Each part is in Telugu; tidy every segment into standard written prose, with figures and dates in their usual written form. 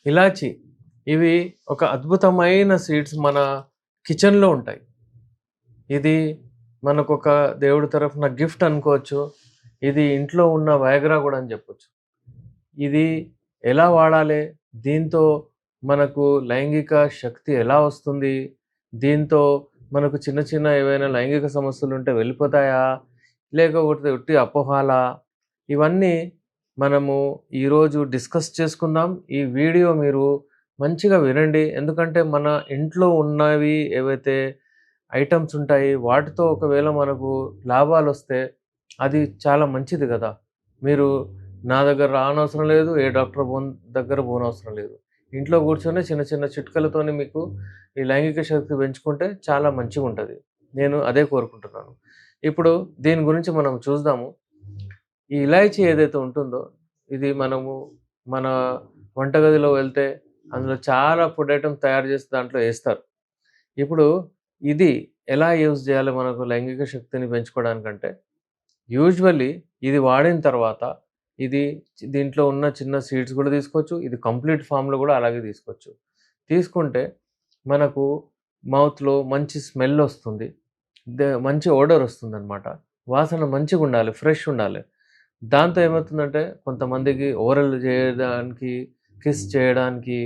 ఇలాచి ఇవి ఒక అద్భుతమైన సీడ్స్ మన కిచెన్‌లో ఉంటాయి. ఇది మనకొక దేవుడి తరఫున గిఫ్ట్ అనుకోవచ్చు. ఇది ఇంట్లో ఉన్న వయాగ్రా గూడా అని జెప్పొచ్చు. ఇది ఎలా వాడాలి? దీంతో మనకు లైంగిక శక్తి ఎలా వస్తుంది? దీంతో మనకు చిన్న చిన్న ఏవైనా లైంగిక సమస్యలుంటే వెళ్ళిపోతాయా? లేకపోతే ఉట్టి అపోహలా? ఇవన్నీ మనము ఈరోజు డిస్కస్ చేసుకుందాం. ఈ వీడియో మీరు మంచిగా వినండి. ఎందుకంటే మన ఇంట్లో ఉన్నవి ఏవైతే ఐటెమ్స్ ఉంటాయి వాటితో ఒకవేళ మనకు లాభాలొస్తే అది చాలా మంచిది గదా! మీరు నా దగ్గర రానవసరం లేదు. ఏ డాక్టర్ దగ్గర పోనవసరం లేదు. ఇంట్లో కూర్చొని చిన్న చిన్న చిట్కలతోని మీకు ఈ లైంగిక శక్తి పెంచుకుంటే చాలా మంచిగుంటది. నేను అదే కోరుకుంటున్నాను. ఇప్పుడు దీని గురించి మనం చూద్దాము. ఈ ఇలాయచీ ఏదైతే ఉంటుందో ఇది మనము మన వంటగదిలో వెళ్తే అందులో చాలా ఫుడ్ ఐటెమ్స్ తయారు చేసి దాంట్లో ఏస్తారు. ఇప్పుడు ఇది ఎలా యూజ్ జేయాలి మనకు లైంగిక శక్తిని పెంచుకోవడానికంటే యూజువల్లీ ఇది వాడిన తర్వాత ఇది దీంట్లో ఉన్న చిన్న సీడ్స్ గూడా తీసుకోవచ్చు. ఇది కంప్లీట్ ఫార్మ్‌లో గూడా అలాగే తీసుకోవచ్చు. తీసుకుంటే మనకు మౌత్‌లో మంచి స్మెల్ ఒస్తుంది. మంచి ఓడర్ ఒస్తుందనమాట. వాసన మంచిగుండాలి. ఫ్రెష్ ఉండాలి. దాంతో ఏమవుతుందంటే కొంతమందికి ఓరల్ జేయడానికి, కిస్ చేయడానికి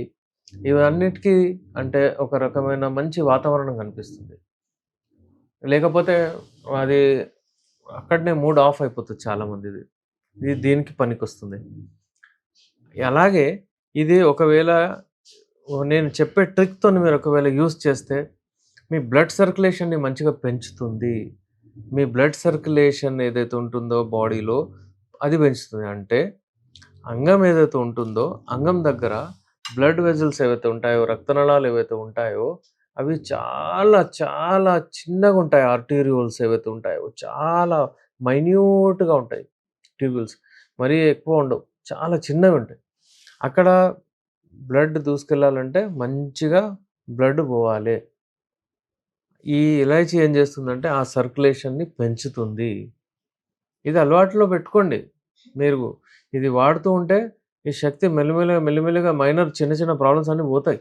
ఇవన్నిటికి అంటే ఒక రకమైన మంచి వాతావరణం కనిపిస్తుంది. లేకపోతే అది అక్కడనే మూడ్ ఆఫ్ అయిపోతది చాలామందిది. ఇది దీనికి పనికొస్తుంది. అలాగే ఇది ఒకవేళ నేను చెప్పే ట్రిక్‌తోని మీరు ఒకవేళ యూజ్ చేస్తే మీ బ్లడ్ సర్క్యులేషన్‌ని మంచిగా పెంచుతుంది. మీ బ్లడ్ సర్క్యులేషన్ ఏదైతే ఉంటుందో బాడీలో అది పెంచుతుంది. అంటే అంగం ఏదైతే ఉంటుందో అంగం దగ్గర బ్లడ్ వెసెల్స్ ఏవైతే ఉంటాయో, రక్తనాళాలు ఏవైతే ఉంటాయో అవి చాలా చాలా చిన్నగుంటాయి. ఆర్టీరియోల్స్ ఏవైతే ఉంటాయో చాలా మైన్యూట్‌గా ఉంటాయి ట్యూబ్యూల్స్. మరీ ఎక్కువ ఉండవు. చాలా చిన్నగుంటాయి. అక్కడ బ్లడ్ దూసుకెళ్ళాలంటే మంచిగా బ్లడ్ పోవాలే. ఈ ఇలాచీ ఏం చేస్తుందంటే ఆ సర్క్యులేషన్‌ని పెంచుతుంది. ఇది అలవాటులో పెట్టుకోండి. మీరు ఇది వాడుతూ ఉంటే ఈ శక్తి మెల్లిమెల్లిగా, మెల్లిమెల్లిగా మైనర్ చిన్న చిన్న ప్రాబ్లమ్స్ అన్నీ పోతాయి.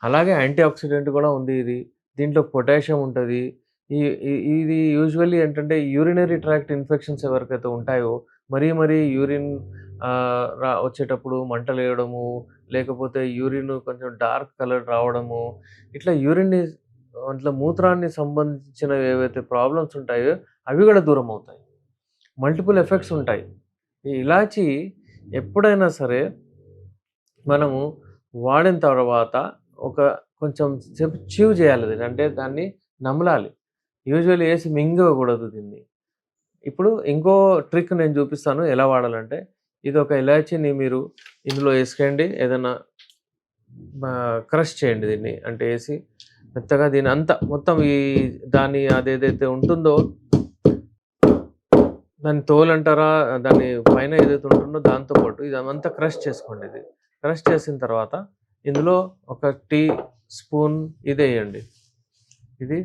అలాగే యాంటీ ఆక్సిడెంట్ కూడా ఉంది ఇది. దీంట్లో పొటాషియం ఉంటది. ఈ ఇ ఇది యూజువల్లీ ఏంటంటే యూరినరీ ట్రాక్ట్ ఇన్ఫెక్షన్స్ ఎవరికైతే ఉంటాయో మరీ యూరిన్ వచ్చేటప్పుడు మంటలేయడము, లేకపోతే యూరిన్ కొంచెం డార్క్ కలర్ రావడము, ఇట్లా ఇట్లా మూత్రాన్ని సంబంధించినవి ఏవైతే ప్రాబ్లమ్స్ ఉంటాయో అవి కూడా దూరమవుతాయి. మల్టిపుల్ ఎఫెక్ట్స్ ఉంటాయి. ఈ ఇలాచీ ఎప్పుడైనా సరే మనము వాడిన తర్వాత ఒక కొంచెం సేపు చేయాలి దీన్ని. అంటే దాన్ని నమలాలి. యూజువల్లీ ఏసి మింగకూడదు దీన్ని. ఇప్పుడు ఇంకో ట్రిక్ నేను చూపిస్తాను ఎలా వాడాలంటే, ఇదొక ఇలాచీని మీరు ఇందులో ఏసేయండి. ఏదన్నా క్రష్ చేయండి దీన్ని. అంటే ఏసి మెత్తగా దీన్ని అంతా మొత్తం దాని అదేదైతే ఉంటుందో దాన్ని తోలంటారా? దాని పైన ఏదైతే ఉంటుందో దాంతో పాటు ఇదంతా క్రష్ చేసుకోండి ఇది. క్రష్ చేసిన తర్వాత ఇందులో ఒక టీ స్పూన్ ఇదేయండి. ఇది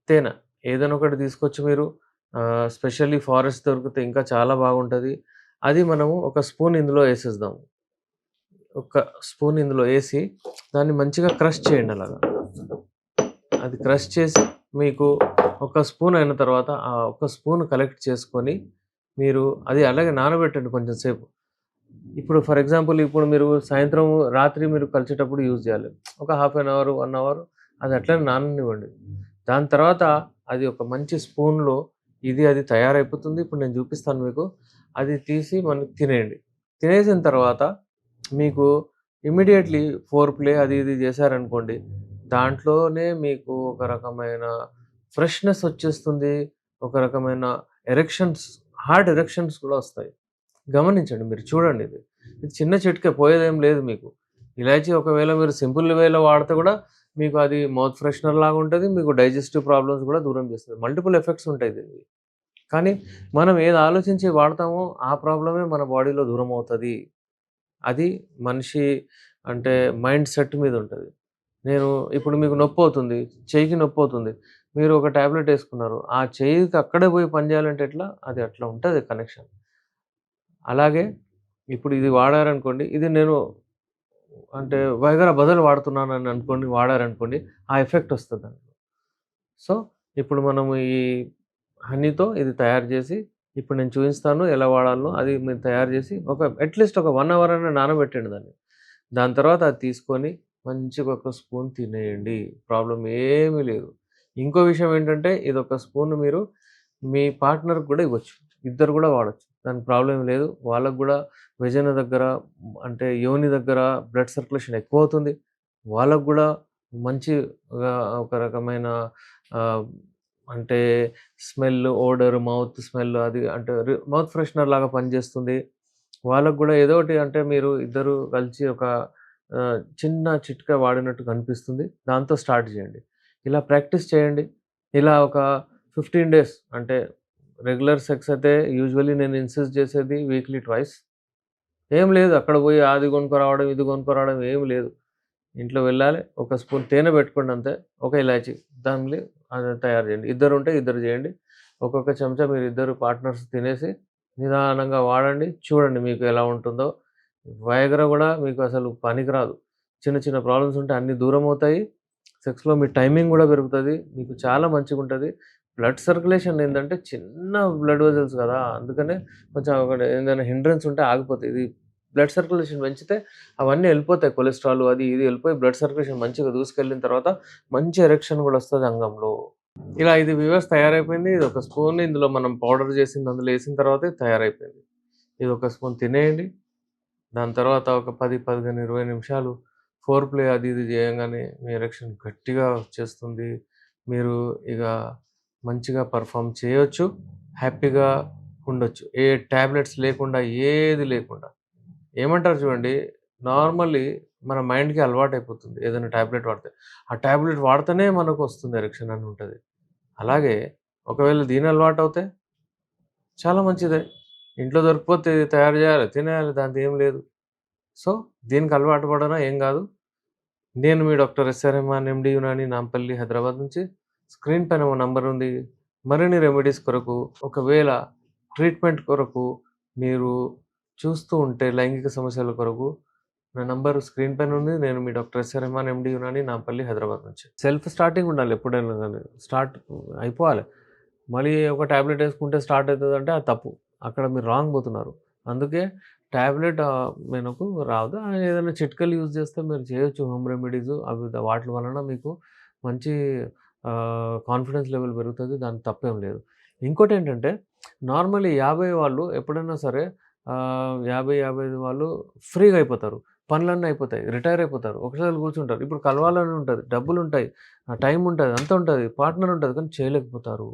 తేనె. ఏదైనా ఒకటి తీసుకొచ్చి మీరు స్పెషల్లీ ఫారెస్ట్ దొరికితే ఇంకా చాలా బాగుంటది. అది మనము ఒక స్పూన్ ఇందులో ఏసేద్దాం. ఒక స్పూన్ ఇందులో ఏసి దాన్ని మంచిగా క్రష్ చేయండి అలాగా. అది క్రష్ చేసి మీకు ఒక స్పూన్ అయిన తర్వాత ఆ ఒక్క స్పూన్ కలెక్ట్ చేసుకొని మీరు అది అలాగే నానబెట్టండి కొంచెం సేపు. ఇప్పుడు ఫర్ ఎగ్జాంపుల్ ఇప్పుడు మీరు సాయంత్రం, రాత్రి మీరు కలిసేటప్పుడు యూజ్ చేయాలి. ఒక హాఫ్ అన్ అవర్, 1 అవర్ అది అట్లనే నాననివ్వండి. దాని తర్వాత అది ఒక మంచి స్పూన్‌లో అది తయారైపోతుంది. ఇప్పుడు నేను చూపిస్తాను మీకు. అది తీసి మనం తినేయండి. తినేసిన తర్వాత మీకు ఇమ్మీడియేట్‌లీ ఫోర్ ప్లే అది ఇది చేశారనుకోండి. దాంట్లోనే మీకు ఒక రకమైన ఫ్రెష్‌నెస్ వచ్చేస్తుంది. ఒక రకమైన ఎరెక్షన్స్, హార్డ్ ఎరెక్షన్స్ కూడా వస్తాయి. గమనించండి మీరు చూడండి ఇది. ఇది చిన్న చిట్కే పోయేదేం లేదు మీకు. ఇలాచీ ఒకవేళ మీరు సింపుల్ వేలో వాడితే కూడా మీకు అది మౌత్ ఫ్రెషనర్ లాగా ఉంటది. మీకు డైజెస్టివ్ ప్రాబ్లమ్స్ కూడా దూరం చేస్తది. మల్టిపుల్ ఎఫెక్ట్స్ ఉంటాయి దీనికి. కానీ మనం ఏది ఆలోచించి వాడతామో ఆ ప్రాబ్లమే మన బాడీలో దూరమవుతది. అది మనిషి అంటే మైండ్ సెట్ మీద ఉంటది. నేను ఇప్పుడు మీకు నొప్పవుతుంది. చెయ్యికి నొప్పవుతుంది. మీరు ఒక టాబ్లెట్ యేసుకున్నారు. ఆ చెయ్యికి అక్కడే పోయి పని జేయాలంటే ఎట్లా? అది అట్లా ఉంటది కనెక్షన్. అలాగే ఇప్పుడు ఇది వాడారనుకోండి. ఇది నేను అంటే వగైరా బదులు వాడుతున్నానని అనుకోండి, వాడారనుకోండి, ఆ ఎఫెక్ట్ వస్తదండి. సో, ఇప్పుడు మనము ఈ హనీతో ఇది తయారు జేసి, ఇప్పుడు నేను చూయిస్తాను ఎలా వాడాలనో, అది మీరు తయారు జేసి అట్‌లీస్ట్ ఒక 1 అవర్ అన్నా నానబెట్టండి దాన్ని. దాని తర్వాత అది తీసుకొని మంచిగా ఒక స్పూన్ తినేయండి. ప్రాబ్లమ్ ఏమీ లేదు. ఇంకో విషయం ఏంటంటే, ఇదొక స్పూన్ మీరు మీ పార్ట్నర్‌కి గూడా ఇవ్వచ్చు. ఇద్దరు గూడా వాడొచ్చు. దానికి ప్రాబ్లమ్ లేదు. వాళ్ళకి గూడా వెజైనా దగ్గర అంటే యోని దగ్గర బ్లడ్ సర్క్యులేషన్ ఎక్కువవుతుంది. వాళ్ళకి గూడా మంచిగా ఒక రకమైన ఆహ్, అంటే స్మెల్, ఓడర్, మౌత్ స్మెల్ అది అంటే మౌత్ ఫ్రెషనర్ లాగా పనిచేస్తుంది. వాళ్ళకి గూడా ఏదో ఒకటి అంటే మీరు ఇద్దరు కలిసి ఒక చిన్న చిట్కా వాడినట్టు కనిపిస్తుంది. దాంతో స్టార్ట్ చేయండి. ఇలా ప్రాక్టీస్ చేయండి. ఇలా ఒక 15 డేస్ అంటే రెగ్యులర్ సెక్స్ అయితే యూజువల్లీ నేను ఇన్సిస్ట్ చేసేది వీక్లీ ట్వైస్. ఏం లేదు అక్కడ పోయి అది కొనుక్కోరావడం, ఇది కొనుక్కోరావడం ఏమి లేదు. ఇంట్లో వెళ్ళాలి. ఒక స్పూన్ తేనె పెట్టుకోండి అంతే. ఒక ఇలాచీ దాన్ని అది తయారు చేయండి. ఇద్దరుంటే ఇద్దరు చేయండి. ఒక్కొక్క చెంచా మీరిద్దరు పార్ట్నర్స్ తినేసి నిదానంగా వాడండి. చూడండి మీకు ఎలా ఉంటుందో. వయాగ్రా గూడా మీకు అసలు పనికిరాదు. చిన్న చిన్న ప్రాబ్లమ్స్ ఉంటే అన్నీ దూరమవుతాయి. సెక్స్‌లో మీ టైమింగ్ గూడా పెరుగుతది. మీకు చాలా మంచిగుంటది. బ్లడ్ సర్క్యులేషన్ ఏందంటే చిన్న బ్లడ్ వెసల్స్ గదా! అందుకనే కొంచెం ఒకటి ఏదైనా హిండ్రన్స్ ఉంటే ఆగిపోతాయి. ఇది బ్లడ్ సర్క్యులేషన్ పెంచితే అవన్నీ ఎళ్ళిపోతాయి. కొలెస్ట్రాల్ అది ఇది ఎళ్ళిపోయి బ్లడ్ సర్క్యులేషన్ మంచిగా దూసుకెళ్ళిన తర్వాత మంచి ఎరెక్షన్ గూడా వస్తది అంగంలో. ఇలా ఇది వ్యూవర్స్ తయారైపోయింది. ఇదొక స్పూన్ ఇందులో మనం పౌడర్ చేసింది అందులో ఏసిన తర్వాతే తయారైపోయింది. ఇదొక స్పూన్ తినేయండి. దాని తర్వాత ఒక 10, 15, 20 నిమిషాలు ఫోర్ ప్లే అది ఇది చేయంగానే మీ ఎరెక్షన్ గట్టిగా వచ్చేస్తుంది. మీరు ఇగ మంచిగా పెర్ఫార్మ్ చేయొచ్చు. హ్యాపీగా ఉండొచ్చు. ఏ టాబ్లెట్స్ లేకుండా, ఏది లేకుండా. ఏమంటారు చూడండి, నార్మల్లీ మన మైండ్‌కి అలవాటయిపోతుంది ఏదైనా టాబ్లెట్ వాడితే. ఆ టాబ్లెట్ వాడితేనే మనకొస్తుంది ఎరెక్షన్ అని ఉంటది. అలాగే ఒకవేళ దీని అలవాటవుతే చాలా మంచిదే. ఇంట్లో దొరికిపోతే తయారు చేయాలి, తినేయాలి దాంతో ఏం లేదు. సో, దీనికి అలవాటు పడనా ఏం గాదు. నేను మీ doctor SR Rehman MD Unani Nampally Hyderabad నుంచి. స్క్రీన్ పైన మా నంబర్ ఉంది. మరిన్ని రెమెడీస్ కొరకు ఒకవేళ ట్రీట్మెంట్ కొరకు మీరు చూస్తూ ఉంటే లైంగిక సమస్యల కొరకు నా నంబర్ స్క్రీన్ పైన ఉంది. నేను మీ doctor SR Rehman MD Unani Nampally Hyderabad నుంచి. సెల్ఫ్ స్టార్టింగ్ ఉండాలి ఎప్పుడైనా గాని. స్టార్ట్ అయిపోవాలి. మళ్ళీ ఒక టాబ్లెట్ యేసుకుంటే స్టార్ట్ అయితదంటే అది తప్పు. అక్కడ మీరు రాంగ్ పోతున్నారు. అందుకే టాబ్లెట్ మనకు రాదు. ఏదైనా చిట్కాలు యూజ్ చేస్తే మీరు చేయొచ్చు హోమ్ రెమెడీస్. అవి వాటి వలన మీకు మంచి కాన్ఫిడెన్స్ లెవెల్ పెరుగుతది. దానికి తప్పేం లేదు. ఇంకోటేంటంటే నార్మల్లీ 50 వాళ్ళు ఎప్పుడైనా సరే 50, 55 వాళ్ళు ఫ్రీగా అయిపోతారు. పనులన్నీ అయిపోతాయి. రిటైర్ అయిపోతారు. ఒకసారి కూర్చుంటారు. ఇప్పుడు కలవాలని ఉంటది. డబ్బులుంటాయి. టైం ఉంటది. అంతా ఉంటది. పార్ట్నర్ ఉంటది. కానీ చేయలేకపోతారు.